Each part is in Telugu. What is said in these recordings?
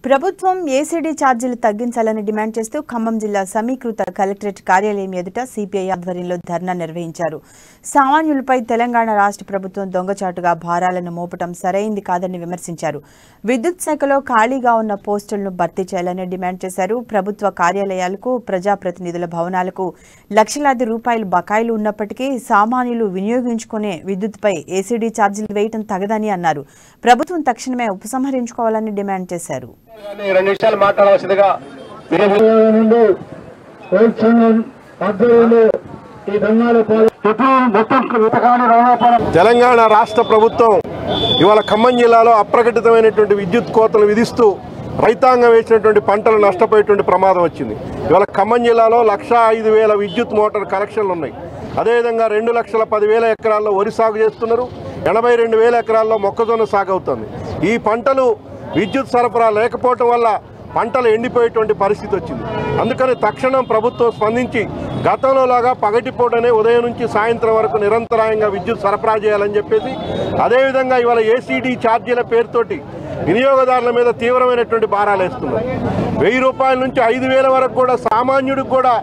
ప్రభుత్వం ఏసీడీ ఛార్జీలు తగ్గించాలని డిమాండ్ చేస్తూ ఖమ్మం జిల్లా సమీకృత కలెక్టరేట్ కార్యాలయం ఎదుట సిపిఐ ఆధ్వర్యంలో ధర్నా నిర్వహించారు. సామాన్యులపై తెలంగాణ రాష్ట్ర ప్రభుత్వం దొంగచాటుగా భారాలను మోపటం సరైంది కాదని విమర్శించారు. విద్యుత్ శాఖలో ఖాళీగా ఉన్న పోస్టులను భర్తీ చేయాలని డిమాండ్ చేశారు. ప్రభుత్వ కార్యాలయాలకు, ప్రజాప్రతినిధుల భవనాలకు లక్షలాది రూపాయలు బకాయిలు ఉన్నప్పటికీ సామాన్యులు వినియోగించుకునే విద్యుత్పై ఏసీడీ ఛార్జీలు వేయటం తగదని అన్నారు. ప్రభుత్వం తక్షణమే ఉపసంహరించుకోవాలని డిమాండ్ చేశారు. తెలంగాణ రాష్ట్ర ప్రభుత్వం ఇవాళ ఖమ్మం జిల్లాలో అప్రకటితమైనటువంటి విద్యుత్ కోతలు విధిస్తూ రైతాంగం వేసినటువంటి పంటలు నష్టపోయేటువంటి ప్రమాదం వచ్చింది. ఇవాళ ఖమ్మం జిల్లాలో 1,05,000 విద్యుత్ మోటార్ కనెక్షన్లు ఉన్నాయి. అదేవిధంగా 2,10,000 ఎకరాల్లో వరి సాగు చేస్తున్నారు. 82,000 ఎకరాల్లో మొక్కజొన్న సాగు అవుతుంది. ఈ పంటలు విద్యుత్ సరఫరా లేకపోవటం వల్ల పంటలు ఎండిపోయేటువంటి పరిస్థితి వచ్చింది. అందుకని తక్షణం ప్రభుత్వం స్పందించి గతంలోలాగా పగటిపూటనే ఉదయం నుంచి సాయంత్రం వరకు నిరంతరాయంగా విద్యుత్ సరఫరా చేయాలని చెప్పేసి, అదేవిధంగా ఇవాళ ఏసీడీ ఛార్జీల పేరుతోటి వినియోగదారుల మీద తీవ్రమైనటువంటి భారాలు వేస్తున్నారు. 1,000 రూపాయల నుంచి 5,000 వరకు కూడా సామాన్యుడికి కూడా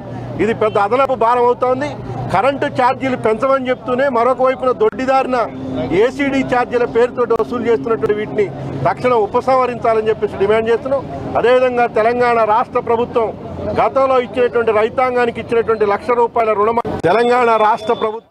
ఇది పెద్ద అదనపు భారం అవుతోంది. కరెంటు ఛార్జీలు పెంచమని చెప్తూనే మరొక వైపున దొడ్డిదారిన ఏసీడీ ఛార్జీల పేరుతో వసూలు చేస్తున్నటువంటి వీటిని తక్షణం ఉపసంహరించాలని చెప్పేసి డిమాండ్ చేస్తున్నాం. అదేవిధంగా తెలంగాణ రాష్ట్ర ప్రభుత్వం గతంలో ఇచ్చినటువంటి రైతాంగానికి ఇచ్చినటువంటి 1,00,000 రూపాయల రుణమాఫీ తెలంగాణ రాష్ట్ర ప్రభుత్వం